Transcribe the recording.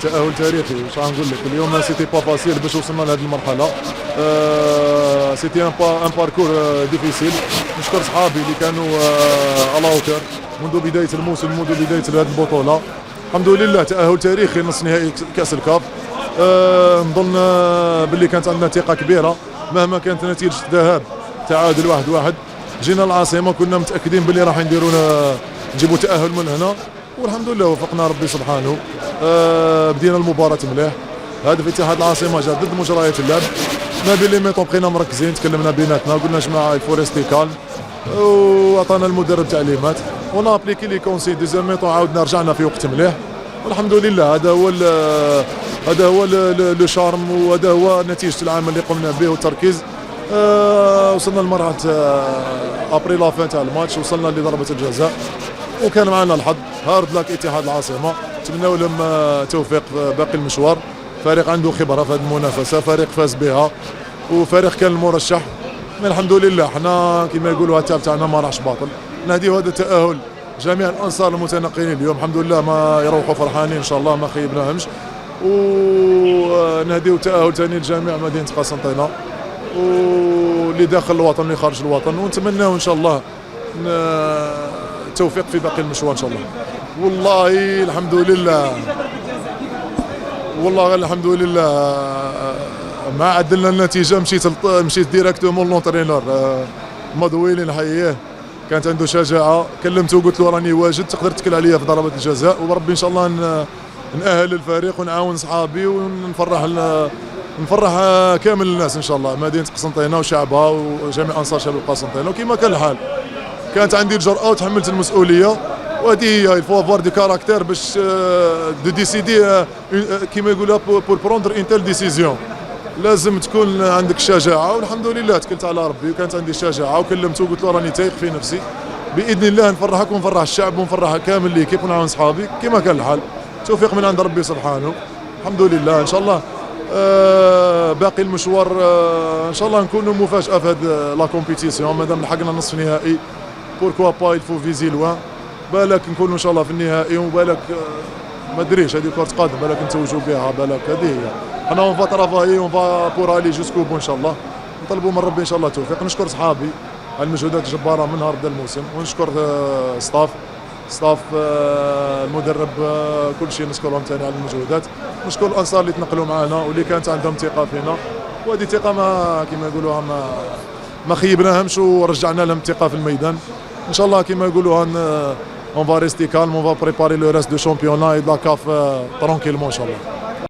تاهل تاريخي. واش غنقول لك اليوم سيتي با فاسيل باش وصلنا لهذه المرحله. سيتي ان باركور ديفيسيل. نشكر صحابي اللي كانوا على اوتر منذ بدايه الموسم، منذ بدايه هذه البطوله. الحمد لله تاهل تاريخي نصف نهائي كاس الكاف. نظن باللي كانت عندنا ثقه كبيره مهما كانت نتيجه الذهاب تعادل 1-1. جينا العاصمه كنا متاكدين باللي راح نجيبوا تاهل من هنا، والحمد لله وفقنا ربي سبحانه. بدينا المباراه مليح. هدف اتحاد العاصمه جا ضد مجريات اللعب. ما بين لي ميطون بقينا مركزين، تكلمنا بيناتنا قلنا جماعه الفوريستي كالم، وعطانا المدرب تعليمات ونابليكي لي كونسي. ديزيام ميطون عاودنا رجعنا في وقت مليح والحمد لله. هذا هو لو شارم، وهذا هو نتيجه العمل اللي قمنا به والتركيز. وصلنا لمرحله ابري لافان تاع الماتش، وصلنا لضربه الجزاء وكان معنا الحظ. هارد لك اتحاد العاصمه، نتمنوا لهم توفيق في باقي المشوار. فريق عنده خبره في هذه المنافسه، فريق فاز بها وفريق كان المرشح. الحمد لله حنا كما يقولوا التعب تاعنا ما راحش باطل. نهديو هذا التاهل جميع الانصار المتنقلين اليوم، الحمد لله ما يروحوا فرحانين ان شاء الله، ما خيبناهمش. ونهديو تاهل ثاني لجميع مدينه قسنطينه واللي داخل الوطن واللي خارج الوطن، ونتمناو ان شاء الله التوفيق في باقي المشوار ان شاء الله. والله الحمد لله، والله الحمد لله ما عدلنا النتيجه. مشيت ديريكتومون لونترينور مضويلي نحييه، كانت عنده شجاعه. كلمته وقلت له راني واجد، تقدر تتكل عليا في ضربات الجزاء، وربي ان شاء الله نأهل الفريق ونعاون صحابي ونفرح كامل الناس ان شاء الله، مدينه قسنطينه وشعبها وجميع انصار شباب قسنطينه. وكما كان الحال كانت عندي الجرأه وتحملت المسؤوليه، وهذه هي الفو افوار دي كاركتير باش دو ديسيدي كيما يقولوا بور بروندر ان تيل ديسيزيون. لازم تكون عندك الشجاعه، والحمد لله تكلت على ربي وكانت عندي الشجاعه. وكلمته وقلت له راني تايق في نفسي، باذن الله نفرحك ونفرح الشعب ونفرح كامل ليكيب ونعاون صحابي كما كان الحال. توفيق من عند ربي سبحانه، الحمد لله. ان شاء الله باقي المشوار ان شاء الله نكونوا مفاجاه في هذه لا كومبيتيسيون. مادام لحقنا نصف نهائي بوركوا با الفو فيزي لوان، بالك نكونوا ان شاء الله في النهائي، وبالك ما ادريش هذه كره قدم بالك نتوجوا بها، بالك هذه هي. حنا اون فا ترافاي اون فا بور الي جوسكو بو ان شاء الله. نطلبوا من ربي ان شاء الله التوفيق. نشكر صحابي على المجهودات الجباره من نهار بدا الموسم، ونشكر ستاف المدرب كل شيء نشكرهم ثاني على المجهودات. نشكر الانصار اللي تنقلوا معنا واللي كانت عندهم ثقه فينا، وهذه ثقه ما كما يقولوها ما خيبناهمش ورجعنا لهم الثقه في الميدان. ان شاء الله كما يقولوها اون فا ريستي كالم، اون فا بريباري لو ريست دو شامبيونا اي لا كاف ترونكيلمون ان شاء الله.